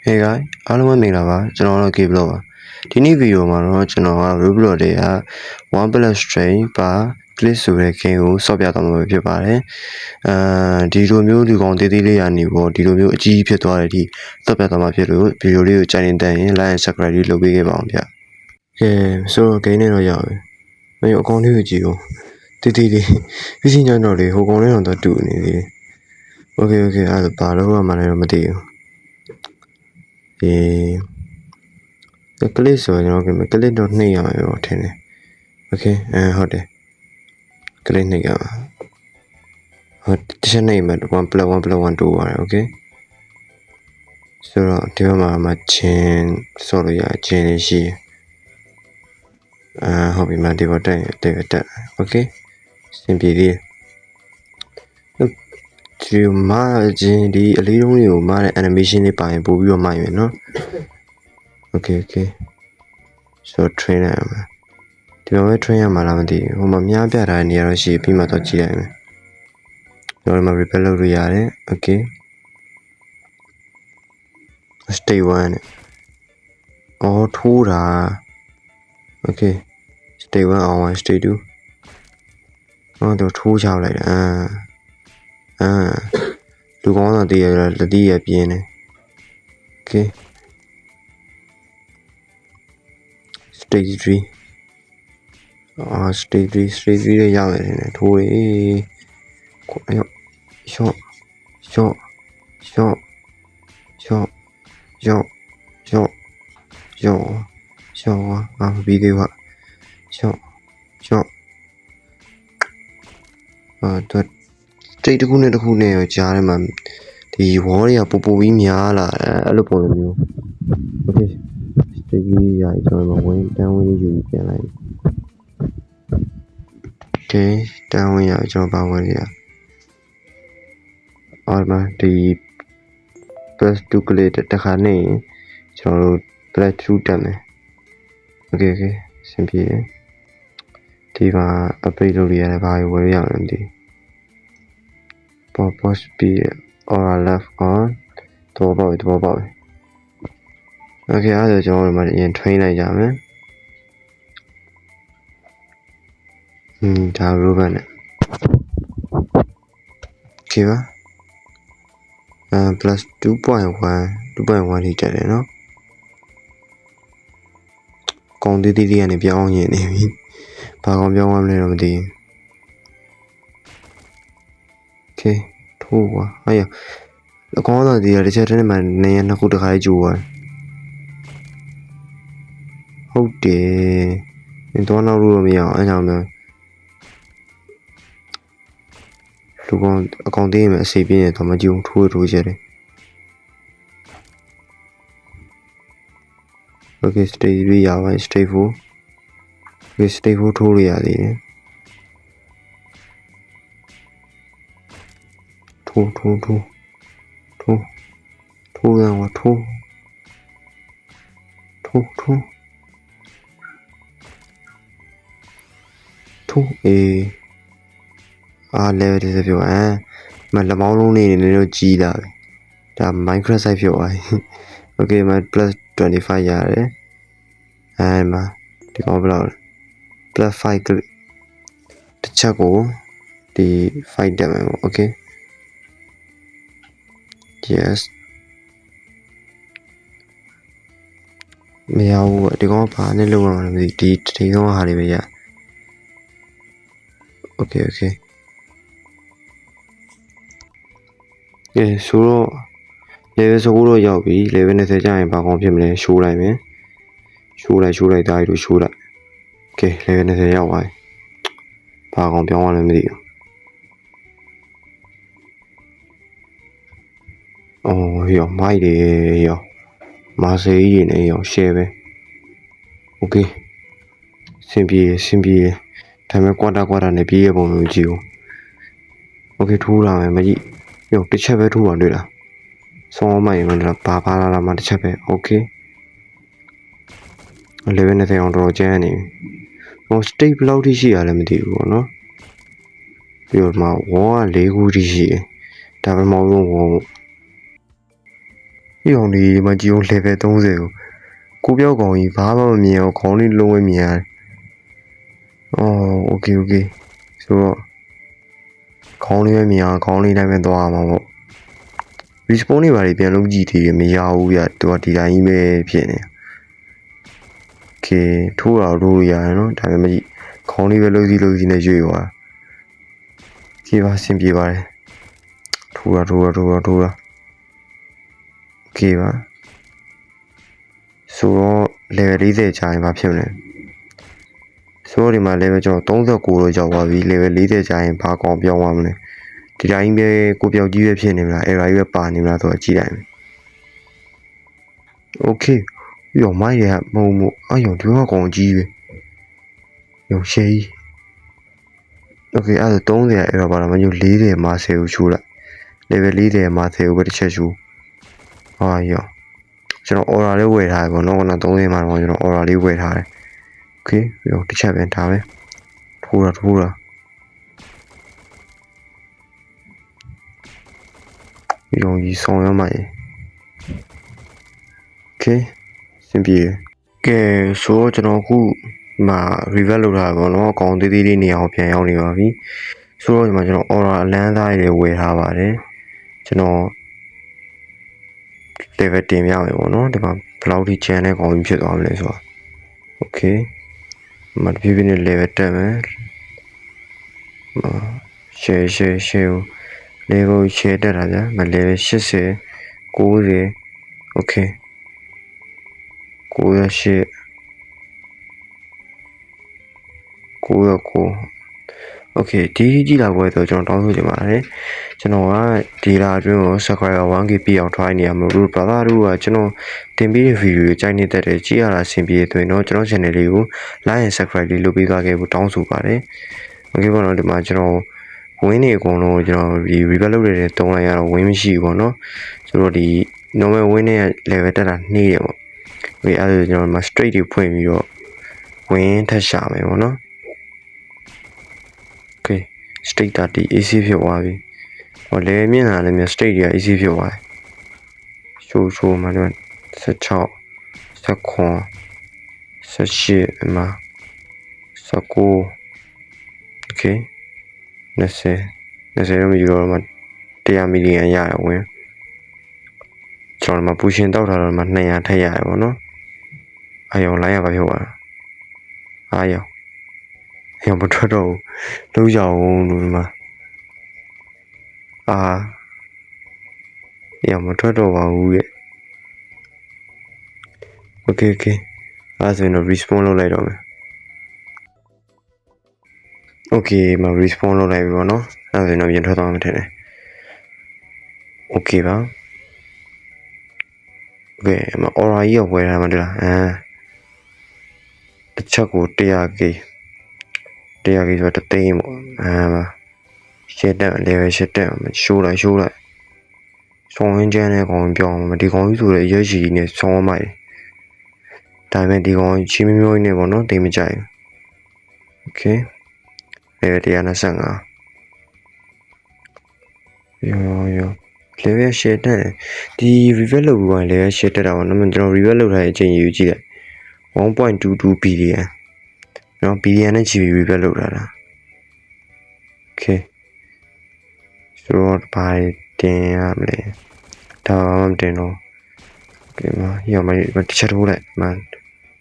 Hey guys အားလုံးပဲမင်္ဂလာပါကျွန်တော်တို့ Gabe Blog ပါဒီနေ့ဗီဒီယိုမှာတော့ကျွန်တော်က Roblox တွေက OnePlus String ပါ Click ဆိုတဲ့ game ကိုဆော့ပြသွားမှာဖြစ်ပါတယ်ဒီလိုမျိုးဒီကောင်သေးသေးလေးကနေပေါ့ဒီလိုမျိုးအကြီးဖြစ်သွားတဲ့ဒီဆော့ပြသွားမှာဖြစ်လို့ဗီဒီယိုလေးကိုကြိုင်နေတဲ့ရင် like and subscribe လေးလုပ်ပေးခဲ့ပါအောင်ဗျဆိုတော့ game နဲ့တော့ရောက်ပြီမင်းအကောင်လေးကိုကြည့်ဦးသေးသေးလေးပြီးစီညောင်းတော့လေဟိုကောင်လေးတော့တူနေသေးတယ် Okay အဲ့ဒါဘာလို့မှလည်းမသိဘူးဒီကလစ်ဆိုကျွန်တော်ကလစ်တော့နှိပ်ရမှာပေါ့ထင်တယ် Okay ဟုတ်တယ်ကလစ်နှိပ်ရမှာဟုတ်တခြားနှိပ်မှာ1+1+1 2ပါတယ် Okay ဆိုတော့ဒီမှာမှာချင်းဆော့လို့ရချင်းလေးရှိဟုတ်ပြီမဒီဘက်တက်တက် Okay စင်ပြေသေးဒီမှာချင်းဒီအလေးလုံးလေးကိုမှားတဲ့ animation လေးပါရင်ပို့ပြီးတော့မှရင်နော် Okay ဆိုတော့ train ရမှာဒီမှာပဲ train ရမှာလားမသိဘူးဟိုမှာမြားပြထားတဲ့နေရာတော့ရှိပြီးမှတော့ကြည့်လိုက်မယ်ကျွန်တော်ဒီမှာ repair လုပ်လို့ရတယ် Okay stay 1နဲ့အော်ထိုးတာ Okay stay 1 on 1 stay 2တော့ထိုးချလိုက်တာလူကောင်းတော့တည်ရလက်တည်ရပြင်းနေ Okay stay 3 stay 3ရဲ့ရောက်နေတယ်ထိုးရေကိုရောရှော့ပြီးသေးပါရှော့တော့ state တစ်ခုနဲ့တစ်ခုနဲ့ရောကြားထဲမှာဒီ wall တွေကပိုပြီးများလာအဲ့လိုပုံစံမျိုး Okay state ကြီးရကျွန်တော်ဝင်တန်းဝင်ယူပြန်လိုက် Okay တန်းဝင်ရကျွန်တော်ပါဝင်ရအော်မဒီ plus 2 click တခါနေကျွန်တော်တို့ plus 2တက်မယ် Okay စင်ပြေဒီမှာ upgrade လုပ်ရရတယ်ဘာဝယ်ရအောင်မသိ purpose speed or left on တော့ပေါ့ Okay အဲ့ဒါကျွန်တော်တို့မှာရင် train လိုက်ကြမယ်ဒါ robot နဲ့ Okay ပါplus 2.1 ထိတက်တယ်နော်ကောင်သေးသေးလေးကနေပြောင်းရင်နေပြီဘာကောင်ပြောင်းမှမလဲတော့မသိဘူး Okay ထိုးပါအဲ့ရအကောင်းဆုံးဒီတစ်ချက်တည်းမှာနေရနှစ်ခုတစ်ခါလေးကြိုးသွားဟုတ်တယ်ဒီတော့နောက်လို့မရအောင်အဲ့ကြောင့်မျိုးလူကောင်အကောင့်သေးရင်အစိပ်ပြင်းနေတော့မကြည့်ဘူးထိုးချက်တယ် Okay stay ပြီးရပါ stay 4 Okay stay 4ထိုးလို့ရသေးတယ်ထိုးရအောင်ထိုးlevel 10ပြောမလမောင်းလုံးနေနေတော့ကြီးလာပြီဒါ Minecraft site ပြောသွားပြီ Okay မ plus 25ရတယ်မဒီကောင်ဘယ်လောက်လဲ plus 5တစ်ချက်ကိုဒီ5တက်မယ်ပေါ့ Okay yes မရဘူးဒီကောင်ဘာနဲ့လုံးဝမသိဒီကောင်ဟာလေးပဲရ Okay ဆိုတော့ level 19တော့ရောက်ပြီ level 20ကျရင်ဘာကောင်ဖြစ်မလဲရှိုးလိုက်မယ်ရှိုးလိုက်တာကြီးတို့ရှိုးလိုက် Okay level 20ရောက်သွားပြီဘာကောင်ပြောင်းရလဲမသိဘူးရောမိုက်တယ်ရောမာစေးကြီးနေရော share ပဲ Okay စင်ပြေဒါပေမဲ့ကွာတာနဲ့ပြေးရပုံမျိုးကြည့်ဦး Okay ထိုးလာမယ်မကြည့်ရောတစ်ချက်ပဲထိုးအောင်တွေ့လားစောင်းမိုက်ရင်တော့ဘာလာမှတစ်ချက်ပဲ Okay level 20အောင်တော့ကျန်းနေဟို state ဘယ်လောက်ထိရှိရလဲမသိဘူးပေါ့နော်ပြီးတော့မှ wall က4ခုထိရှိတယ်ဒါပေမဲ့ဝ ဒီကောင်ဒီမှာကြည့်အောင် level 30ကိုပြောက်ကောင်ကြီးဘာမှမမြင်အောင်ခေါင်းလေးလုံးဝမြင်ရတယ်အော် okay okay ဆိုတော့ခေါင်းလေးပဲမြင်အောင်ခေါင်းလေးတိုင်းပဲသွားရမှာပေါ့ respawn တွေပါလေပြန်လုပ်ကြည့်သေးတယ်မရဘူးဗျသူကဒီတိုင်းကြီးပဲဖြစ်နေokay ထိုးတာထိုးရရတယ်နော်ဒါပေမဲ့ခေါင်းလေးပဲလုံးစီနဲ့ရွေ့သွားokay ပါအဆင်ပြေပါတယ်ထိုးတာ okay ပါဆိုတော့ level 40ကြာရင်ဘာဖြစ်မလဲဆိုတော့ဒီမှာ level ကျွန်တော်39လို့ရောက်သွားပြီ level 40ကြာရင်ဘာကောင်ပြောင်းသွားမလဲဒီတိုင်းပဲကိုပြောက်ကြီးပဲဖြစ်နေမလား error ကြီးပဲပါနေမလားဆိုတော့ကြည့်လိုက်မယ် okay ရောမိုက်ရမုံအာရောဒီမှာကောင်ကြီးပဲရောရှေး okay အဲ့ဒါ30 error ပါတော့မညို40မှာ10ကိုချိုးလိုက် level 40မှာ10ကိုပဲတစ်ချက်ချိုးဟာရောကျွန်တော် aura လေးဝယ်ထားတယ်ပေါ့နော်ခုန30မှာတော့ကျွန်တော် aura လေးဝယ်ထားတယ် okay ရောတစ်ချက်ပဲဒါပဲထိုးတာရောကြီးဆောင်ရမှာ okay စင်ပြေကဲဆိုတော့ကျွန်တော်အခုမှာ revert လုပ်ထားပါတော့အကောင်သေးသေးလေးနေအောင်ပြန်ရောက်နေပါပြီဆိုတော့ဒီမှာကျွန်တော် aura အလန်းသားတွေဝယ်ထားပါတယ်ကျွန်တော် level တင်ပြမယ်ပေါ့နော်ဒီမှာဘယ်လောက်ထိ channel နဲ့ကောင်ဖြစ်သွားမလဲဆိုတော့ okay မတဖြည်းဖြည်းနဲ့ level တက်မယ် share level share တက်တာဗျာမ level 80 90 okay 98 okay ဒီကြည့်လာပွဲဆိုကျွန်တော်တောင်းဆိုချင်ပါတယ်ကျွန်တော်ကဒီလာအတွင်းကို subscriber 1k ပြည့်အောင် try နေရမှာလို့ brother တို့ကကျွန်တော်တင်ပေးတဲ့ video ကိုကြိုက်နေတတ်တယ်ကြည့်ရတာအဆင်ပြေသွင်းတော့ကျွန်တော် channel လေးကို like and subscribe လေးလုပ်ပေးသွားခဲ့ဖို့တောင်းဆိုပါတယ် okay ပေါ့နော်ဒီမှာကျွန်တော်ဝင်းနေအကုန်လုံးကျွန်တော်ဒီ revert လုပ်နေတဲ့တုံးလိုက်ရတော့ဝင်းမရှိဘူးပေါ့နော်ဆိုတော့ဒီ normal ဝင်းနဲ့ level တက်တာနှေးတယ်ပေါ့ okay အဲ့ဒါကျွန်တော်မှာ straight တွေဖွင့်ပြီးတော့ဝင်းထက်ရှာမယ်ပေါ့နော် okay straight တာဒီ AC ဖြစ်သွားပြီဟောလေမြင်လာလည်းမြ straight တွေက AC ဖြစ်သွားတယ်ရှိုးမှတော့16 19 18မှာ19 okay 20တော့မယူတော့မှ100 မီလီယံရတယ်ဝင်ကျွန်တော်မှပူရှင်တောက်ထားတော့မှ200ထည့်ရတယ်ပေါ့နော်အာရောလိုက်ရပါဖြစ်သွားအာရောမထွက်တော့ဘူးလုံးကြအောင်လို့ဒီမှာရောမထွက်တော့ပါဘူးရဲ့ okay အဲ့ဆိုရင်တော့ respawn လုပ်လိုက်တော့မယ် okay မ respawn လုပ်လိုက်ပြီပေါ့နော်အဲ့ဆိုရင်တော့ပြန်ထွက်သွားမှထင်တယ် okay ပါ okay မ aura ကြီးကိုဝယ်ထားမှတလားတစ်ချက်ကို 100k ဆိုတော့3သိန်းပေါ့ရှစ်တက် level ရှစ်တက်ရှိုးလိုက်ဆောင်းရင်းကျန်းတဲ့ကောင်ပြောင်းမှာဒီကောင်ကြီးဆိုတဲ့ရွက်ရှိနေဆောင်းမိုက်ဒါပေမဲ့ဒီကောင်ချင်းမျိုးနေပေါ့နော်တိတ်မကြိုက်ဘူး okay level 125ရော level ရှစ်တက်ဒီ revert လုပ်ပြီးရင် level ရှစ်တက်တာပေါ့နော်ကျွန်တော် revert လုပ်ထားတဲ့အချိန်ယူကြည့်လိုက် 1.22 billion နော် billion နဲ့ GB revert လုပ်ထားတာ okay ဆိုတော့ဘာတင်ရမလဲဒါမှမတင်တော့ okay မရောမတစ်ချက်ထိုးလိုက်မ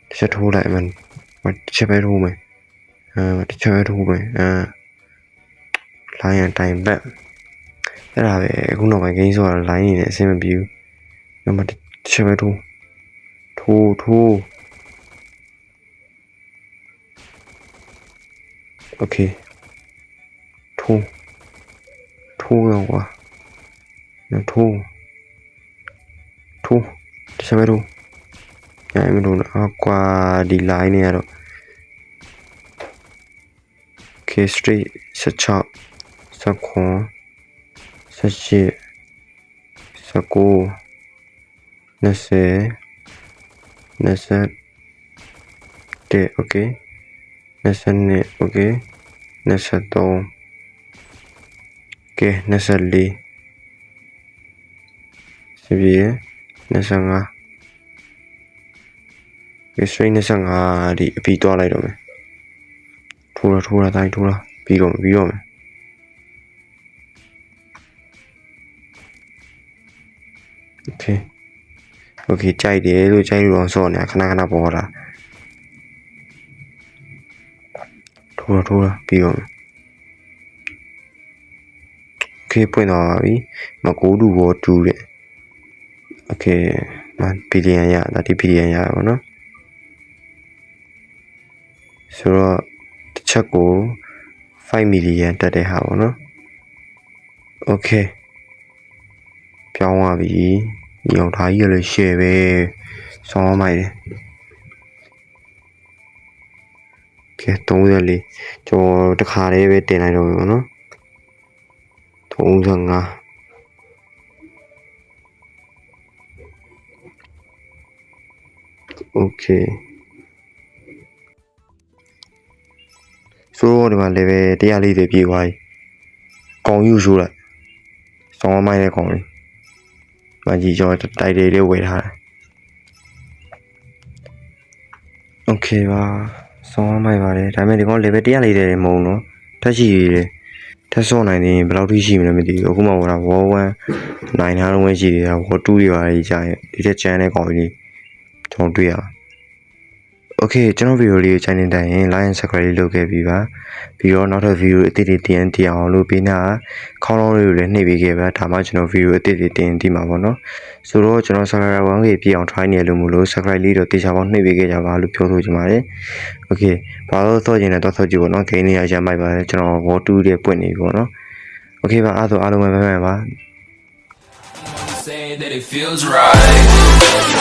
တစ်ချက်ထိုးလိုက်မတစ်ချက်ပဲထိုးမယ်တစ်ချက်ပဲထိုးမယ်လိုင်းရတိုင်ဘက်အဲ့ဒါပဲအခုနောက်ပိုင်း game ဆိုတာ line နေအဆင်မပြေဘူးတစ်ချက်ပဲထိုးokay ထိုးရောကွာထိုးတစ်ချက်ပဲထိုးညာမလို့ကွာဒီ line နေရတော့ okay straight 16 19 18 19 20 21 okay 22 okay 23 okay 24 စပြေ 25Strain 25ဒီအပြီးသွားလိုက်တော့မယ်ထိုးတာတိုင်းထိုးတာပြီးတော့မယ်โอเคကြိုက်တယ်လို့တော့စောနေခဏပေါ်လာထိုးတာပြီးတော့မယ်โอเคပွင့်သွားပါပြီမကိုးတူဘောတူတဲ့โอเคဘီလီယံရ30ဘီလီယံရပါတော့ဆိုတော့တစ်ချက်ကို5မီလီယံတက်တဲ့ဟာပေါ့နော်โอเคပြောင်းသွားပြီဒီအောင်ထားကြီးလည်း share ပဲဆောင်းမိုက်တယ်ကဲ34ကျွန်တော်တခါလေးပဲတင်လိုက်တော့မယ်ပေါ့နော်35โอเคဆိုတော့ဒီမှာ level 140ပြေးသွားပြီကောင်ယူဆိုလိုက်ဆောင်းမိုက်တဲ့ကောင်လေးမကြီးကျော်တိုက်တွေလေးဝယ်ထားတယ်โอเคပါဆောင်းမိုက်ပါတယ်ဒါပေမဲ့ဒီကောင် level 140တယ်မဟုတ်နော်ထက်ရှိတယ်ထက်စော့နိုင်နေဘယ်လောက်ထိရှိမလဲမသိဘူးအခုမှဟိုတာ War 1 9ထားလုံးပဲရှိသေးတာ War 2တွေပါလေကြာရင်ဒီတက်ချန်တဲ့ကောင်ကြီးကျွန်တော်တွေ့ရโอเคကျွန်တော်ဗီဒီယိုလေးကိုချိန်နေတိုင်းရင် like and subscribe လေးလုပ်ခဲ့ပြီးပါပြီးတော့နောက်ထပ်ဗီဒီယိုအသစ်တွေတင်အောင်လို့ပြီးနာခေါင်းလုံးလေးကိုလည်းနှိပ်ပေးခဲ့ပါဒါမှကျွန်တော်ဗီဒီယိုအသစ်တွေတင်မှာပေါ့နော်ဆိုတော့ကျွန်တော် subscribe 1K ပြည့်အောင် try နေရလို့မလို့ subscribe လေးတော့တေချာပေါင်းနှိပ်ပေးခဲ့ကြပါလို့ပြောဆိုချင်ပါတယ်โอเคဘာလို့သော့ကျင်လဲတော့သော့ကြည့်ပေါ့နော်ဂိမ်းလေးရရမိုက်ပါတယ်ကျွန်တော် War 2တဲ့ပွင့်နေပြီပေါ့နော်โอเคပါအားလုံးပဲပါSay that it feels right